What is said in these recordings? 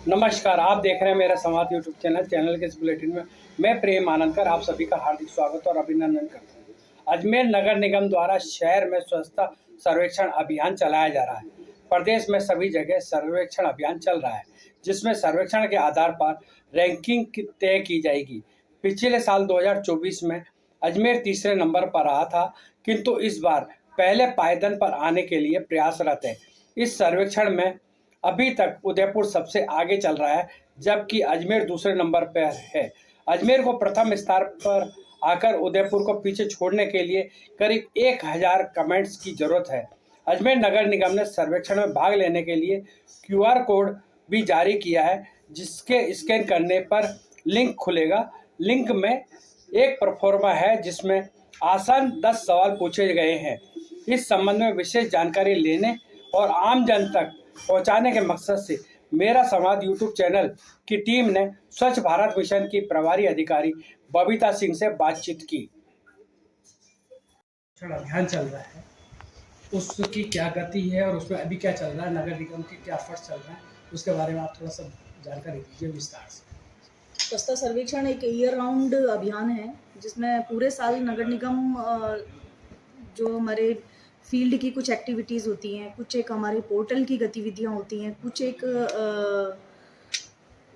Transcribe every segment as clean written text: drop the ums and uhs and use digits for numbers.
नमस्कार, आप देख रहे हैं मेरा संवाद यूट्यूब चैनल के इस बुलेटिन में मैं प्रेम आनंदकर आप सभी का हार्दिक स्वागत और अभिनंदन करता हूं। अजमेर नगर निगम द्वारा शहर में स्वच्छता सर्वेक्षण अभियान चलाया जा रहा है। प्रदेश में सभी जगह सर्वेक्षण अभियान चल रहा है, जिसमें सर्वेक्षण के आधार पर रैंकिंग तय की जाएगी। पिछले साल 2024 में अजमेर तीसरे नंबर पर रहा था, किंतु इस बार पहले पायदान पर आने के लिए प्रयासरत है। इस सर्वेक्षण में अभी तक उदयपुर सबसे आगे चल रहा है, जबकि अजमेर दूसरे नंबर पर है। अजमेर को प्रथम स्थान पर आकर उदयपुर को पीछे छोड़ने के लिए करीब 1000 कमेंट्स की जरूरत है। अजमेर नगर निगम ने सर्वेक्षण में भाग लेने के लिए क्यूआर कोड भी जारी किया है, जिसके स्कैन करने पर लिंक खुलेगा। लिंक में एक प्रोफार्मा है, जिसमें आसान 10 सवाल पूछे गए हैं। इस संबंध में विशेष जानकारी लेने और आम जन तक पहुंचाने के मकसद से मेरा संवाद यूट्यूब चैनल की टीम ने स्वच्छ भारत मिशन की प्रभारी अधिकारी बबीता सिंह से बातचीत की। अभियान चल रहा है, उसकी क्या गति है और उसमें अभी क्या चल रहा है, नगर निगम के क्या एफर्ट्स चल रहे हैं, उसके बारे में आप थोड़ा सा जानकारी दीजिए विस्तार से। स्वच्छता सर्वेक्षण एक ईयर राउंड अभियान है, जिसमें पूरे साल नगर निगम जो हमारे फील्ड की कुछ एक्टिविटीज़ होती हैं, कुछ एक हमारे पोर्टल की गतिविधियां होती हैं, कुछ एक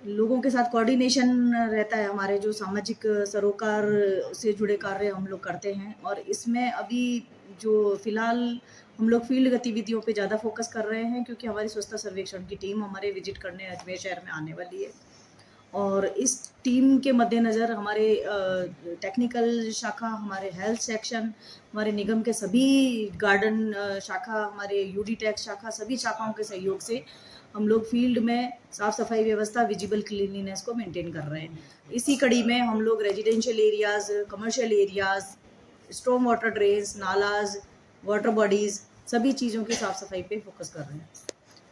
लोगों के साथ कोऑर्डिनेशन रहता है। हमारे जो सामाजिक सरोकार से जुड़े कार्य हम लोग करते हैं, और इसमें अभी जो फ़िलहाल हम लोग फील्ड गतिविधियों पे ज़्यादा फोकस कर रहे हैं, क्योंकि हमारी स्वच्छता सर्वेक्षण की टीम हमारे विजिट करने अजमेर शहर में आने वाली है। और इस टीम के मद्देनज़र हमारे टेक्निकल शाखा, हमारे हेल्थ सेक्शन, हमारे निगम के सभी गार्डन शाखा, हमारे यूडी टैक्स शाखा, सभी शाखाओं के सहयोग से हम लोग फील्ड में साफ़ सफाई व्यवस्था, विजिबल क्लीनलीनेस को मेंटेन कर रहे हैं। इसी कड़ी में हम लोग residential areas, commercial areas, storm water drains, nullahs, water bodies, सभी चीज़ों की साफ़ सफाई पे फोकस कर रहे हैं,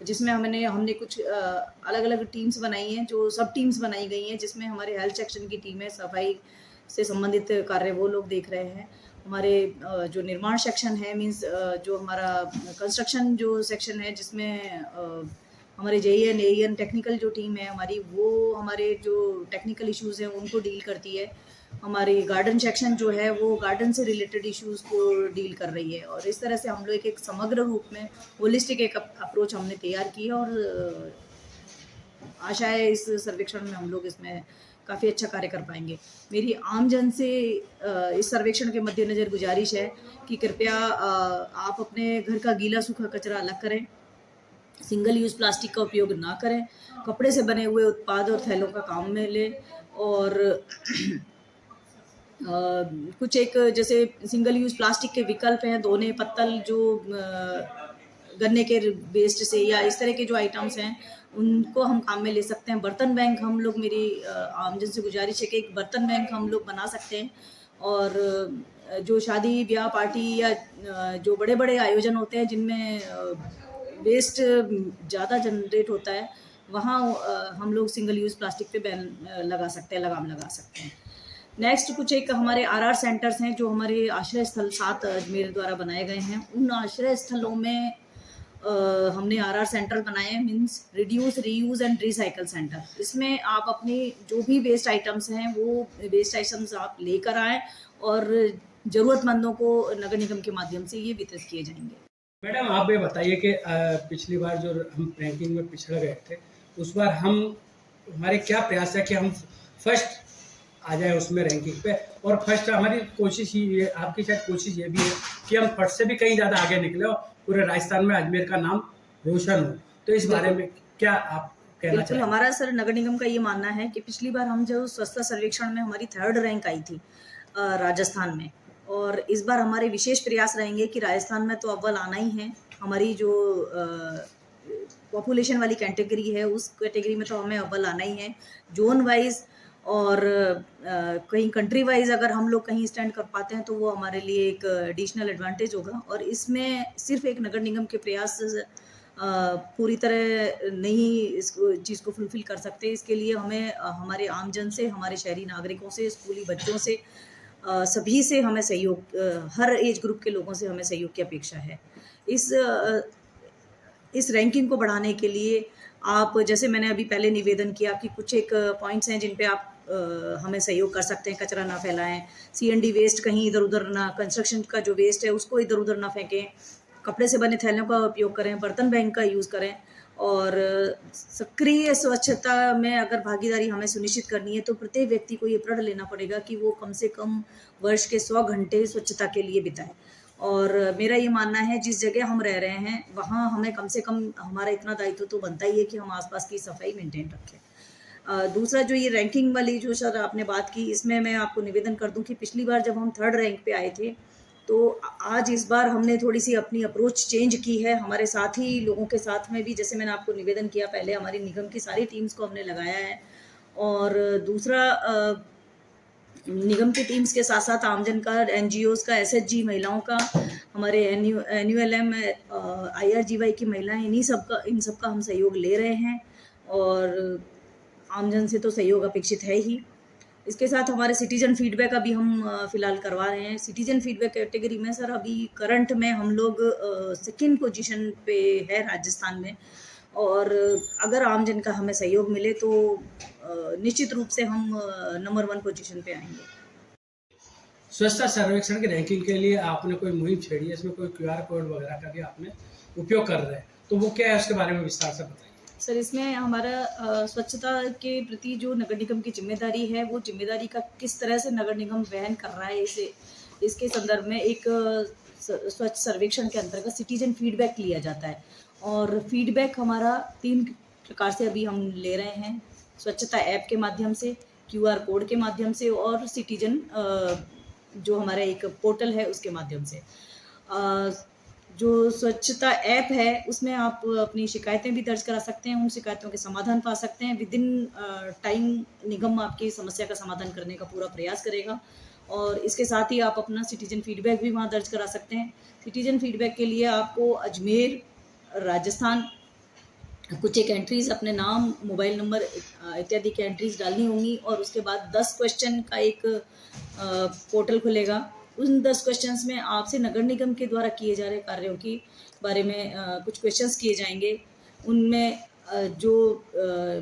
जिसमें हमने कुछ अलग अलग टीम्स बनाई हैं, जो सब टीम्स बनाई गई हैं, जिसमें हमारे हेल्थ सेक्शन की टीम है, सफाई से संबंधित कार्य वो लोग देख रहे हैं। हमारे जो निर्माण सेक्शन है, मीन्स जो हमारा कंस्ट्रक्शन जो सेक्शन है, जिसमें हमारे जेईएन एईएन टेक्निकल जो टीम है हमारी, वो हमारे जो टेक्निकल इश्यूज़ हैं उनको डील करती है। हमारी गार्डन सेक्शन जो है वो गार्डन से रिलेटेड इश्यूज़ को डील कर रही है। और इस तरह से हम लोग एक समग्र रूप में होलिस्टिक एक अप्रोच हमने तैयार की है, और आशा है इस सर्वेक्षण में हम लोग इसमें काफ़ी अच्छा कार्य कर पाएंगे। मेरी आम जन से इस सर्वेक्षण के मद्देनज़र गुजारिश है कि कृपया आप अपने घर का गीला सूखा कचरा अलग करें, सिंगल यूज़ प्लास्टिक का उपयोग ना करें, कपड़े से बने हुए उत्पाद और थैलों का काम में लें, और कुछ एक जैसे सिंगल यूज़ प्लास्टिक के विकल्प हैं, दोने, पत्तल, जो गन्ने के वेस्ट से या इस तरह के जो आइटम्स हैं उनको हम काम में ले सकते हैं। बर्तन बैंक हम लोग, मेरी आमजन से गुजारिश है कि एक बर्तन बैंक हम लोग बना सकते हैं, और जो शादी ब्याह पार्टी या जो बड़े बड़े आयोजन होते हैं जिनमें वेस्ट ज़्यादा जनरेट होता है, वहाँ हम लोग सिंगल यूज़ प्लास्टिक पे बैन लगा सकते हैं, लगाम लगा सकते हैं। नेक्स्ट कुछ एक हमारे आरआर सेंटर्स हैं, जो हमारे आश्रय स्थल 7 अजमेर द्वारा बनाए गए हैं। उन आश्रय स्थलों में हमने आरआर सेंटर बनाए हैं, means reduce, reuse and recycle centre. इसमें आप अपनी जो भी वेस्ट आइटम्स हैं वो वेस्ट आइटम्स आप लेकर आएँ, और ज़रूरतमंदों को नगर निगम के माध्यम से ये वितरित किए जाएंगे। मैडम, आप ये बताइए कि पिछली बार जो हम रैंकिंग में पिछड़ गए थे, उस बार हमारे क्या प्रयास है कि हम फर्स्ट आ जाए उसमें रैंकिंग पे, और फर्स्ट हमारी कोशिश ही ये, आपकी शायद कोशिश ये भी है कि हम फर्स्ट से भी कहीं ज़्यादा आगे निकले और पूरे राजस्थान में अजमेर का नाम रोशन हो। तो इस बारे में क्या आप कहना बिल्कुल, चाहिए? हमारा सर नगर निगम का ये मानना है कि पिछली बार हम जो स्वच्छता सर्वेक्षण में हमारी 3rd रैंक आई थी राजस्थान में, और इस बार हमारे विशेष प्रयास रहेंगे कि राजस्थान में तो अव्वल आना ही है। हमारी जो पॉपुलेशन वाली कैटेगरी है, उस कैटेगरी में तो हमें अव्वल आना ही है। जोन वाइज और कहीं कंट्री वाइज अगर हम लोग कहीं स्टैंड कर पाते हैं तो वो हमारे लिए एक एडिशनल एडवांटेज होगा। और इसमें सिर्फ एक नगर निगम के प्रयास पूरी तरह नहीं इस चीज़ को फुलफिल कर सकते। इसके लिए हमें हमारे आमजन से, हमारे शहरी नागरिकों से, स्कूली बच्चों से, सभी से हमें सहयोग, हर एज ग्रुप के लोगों से हमें सहयोग की अपेक्षा है। इस रैंकिंग को बढ़ाने के लिए आप, जैसे मैंने अभी पहले निवेदन किया कि कुछ एक पॉइंट्स हैं जिन पे आप हमें सहयोग कर सकते हैं। कचरा ना फैलाएं, सीएनडी वेस्ट कहीं इधर उधर ना, कंस्ट्रक्शन का जो वेस्ट है उसको इधर उधर ना फेंकें, कपड़े से बने थैलों का उपयोग करें, बर्तन बैंक का यूज़ करें, और सक्रिय स्वच्छता में अगर भागीदारी हमें सुनिश्चित करनी है तो प्रत्येक व्यक्ति को ये प्रण लेना पड़ेगा कि वो कम से कम वर्ष के 100 घंटे स्वच्छता के लिए बिताए। और मेरा ये मानना है जिस जगह हम रह रहे हैं वहाँ हमें कम से कम, हमारा इतना दायित्व तो बनता ही है कि हम आसपास की सफाई मेंटेन रखें। दूसरा जो ये रैंकिंग वाली जो सर आपने बात की, इसमें मैं आपको निवेदन कर दूं कि पिछली बार जब हम 3rd रैंक पे आए थे तो आज इस बार हमने थोड़ी सी अपनी अप्रोच चेंज की है। हमारे साथी लोगों के साथ में भी, जैसे मैंने आपको निवेदन किया पहले, हमारी निगम की सारी टीम्स को हमने लगाया है। और दूसरा, निगम की टीम्स के साथ साथ आमजन का, एनजीओज का, एसएचजी महिलाओं का, हमारे एनयूएलएम, आईआरजीवाई की महिलाएं, इन सब का हम सहयोग ले रहे हैं और आमजन से तो सहयोग अपेक्षित है ही। इसके साथ हमारे सिटीजन फीडबैक अभी हम फिलहाल करवा रहे हैं। सिटीजन फीडबैक कैटेगरी में सर अभी करंट में हम लोग 2nd पोजीशन पे है राजस्थान में, और अगर आमजन का हमें सहयोग मिले तो निश्चित रूप से हम नंबर 1 पोजीशन पे आएंगे। स्वच्छता सर्वेक्षण की रैंकिंग के लिए आपने कोई मुहिम छेड़ी है, इसमें कोई QR कोड वगैरह का भी आपने उपयोग कर रहे हैं, तो वो क्या है, उसके बारे में विस्तार से बताइए। सर इसमें हमारा स्वच्छता के प्रति जो नगर निगम की जिम्मेदारी है, वो जिम्मेदारी का किस तरह से नगर निगम वहन कर रहा है, इसके संदर्भ में एक स्वच्छ सर्वेक्षण के अंतर्गत सिटीजन फीडबैक लिया जाता है। और फीडबैक हमारा 3 प्रकार से अभी हम ले रहे हैं, स्वच्छता ऐप के माध्यम से, QR कोड के माध्यम से, और सिटीजन जो हमारा एक पोर्टल है उसके माध्यम से। जो स्वच्छता ऐप है उसमें आप अपनी शिकायतें भी दर्ज करा सकते हैं, उन शिकायतों के समाधान पा सकते हैं। विदिन टाइम निगम आपकी समस्या का समाधान करने का पूरा प्रयास करेगा। और इसके साथ ही आप अपना सिटीजन फीडबैक भी वहाँ दर्ज करा सकते हैं। सिटीजन फीडबैक के लिए आपको अजमेर, राजस्थान, कुछ एक एंट्रीज, अपने नाम, मोबाइल नंबर इत्यादि की एंट्रीज डालनी होंगी, और उसके बाद 10 क्वेश्चन का एक पोर्टल खुलेगा। उन 10 क्वेश्चंस में आपसे नगर निगम के द्वारा किए जा रहे कार्यों के बारे में कुछ क्वेश्चंस किए जाएंगे। उनमें जो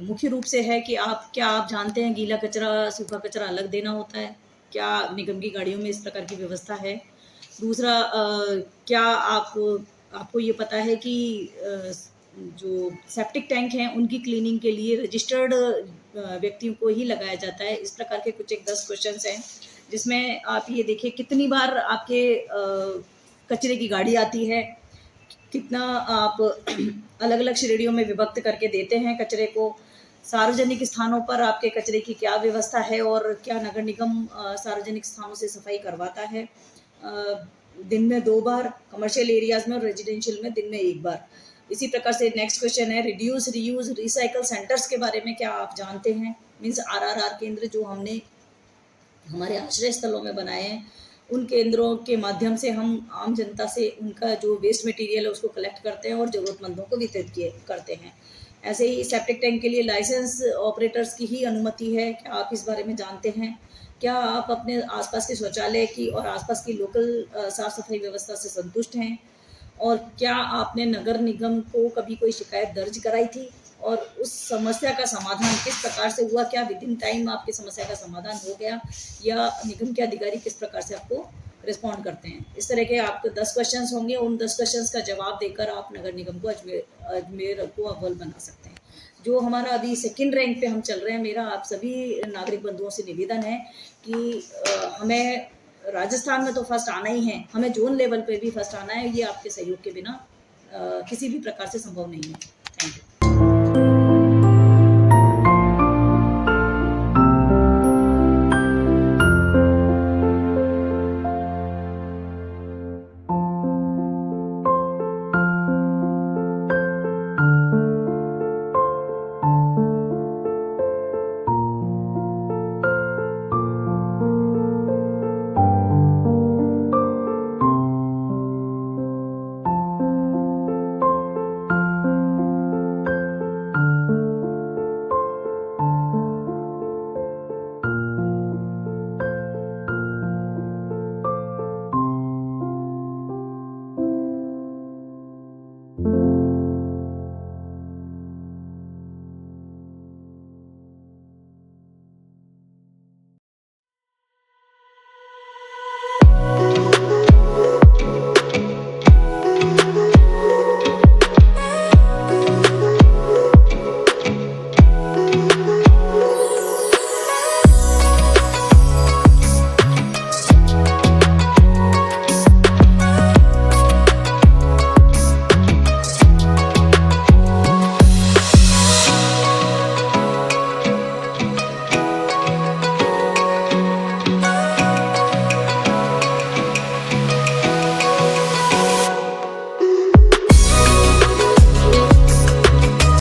मुख्य रूप से है कि क्या आप जानते हैं गीला कचरा, सूखा कचरा अलग देना होता है? क्या निगम की गाड़ियों में इस प्रकार की व्यवस्था है? दूसरा, क्या आपको ये पता है कि जो सेप्टिक टैंक हैं उनकी क्लीनिंग के लिए रजिस्टर्ड व्यक्तियों को ही लगाया जाता है? इस प्रकार के कुछ एक 10 क्वेश्चंस हैं जिसमें आप ये देखिए कितनी बार आपके कचरे की गाड़ी आती है, कितना आप अलग अलग श्रेणियों में विभक्त करके देते हैं कचरे को, सार्वजनिक स्थानों पर आपके कचरे की क्या व्यवस्था है, और क्या नगर निगम सार्वजनिक स्थानों से सफाई करवाता है? दिन में 2 बार, कमर्शियल एरियाज में और रेजिडेंशियल में दिन में 1 बार। इसी प्रकार से नेक्स्ट क्वेश्चन है, रिड्यूस, रीयूज, रिसाइकल सेंटर्स के बारे में क्या आप जानते हैं? मीन्स RRR केंद्र जो हमने हमारे आश्रय स्थलों में बनाए हैं, उन केंद्रों के माध्यम से हम आम जनता से उनका जो वेस्ट मटेरियल है उसको कलेक्ट करते हैं और ज़रूरतमंदों को वितरित करते हैं। ऐसे ही सेप्टिक टैंक के लिए लाइसेंस ऑपरेटर्स की ही अनुमति है, क्या आप इस बारे में जानते हैं? क्या आप अपने आसपास के शौचालय की और आसपास की लोकल साफ़ सफाई व्यवस्था से संतुष्ट हैं? और क्या आपने नगर निगम को कभी कोई शिकायत दर्ज कराई थी और उस समस्या का समाधान किस प्रकार से हुआ? क्या विदिन टाइम आपकी समस्या का समाधान हो गया, या निगम के अधिकारी किस प्रकार से आपको रिस्पॉन्ड करते हैं? इस तरह के आपके 10 क्वेश्चंस होंगे। उन 10 क्वेश्चंस का जवाब देकर आप नगर निगम को अजमेर को अव्वल बना सकते हैं। जो हमारा अभी 2nd रैंक पे हम चल रहे हैं, मेरा आप सभी नागरिक बंधुओं से निवेदन है कि हमें राजस्थान में तो फर्स्ट आना ही है, हमें जोन लेवल पे भी फर्स्ट आना है। ये आपके सहयोग के बिना किसी भी प्रकार से संभव नहीं है। Thank you.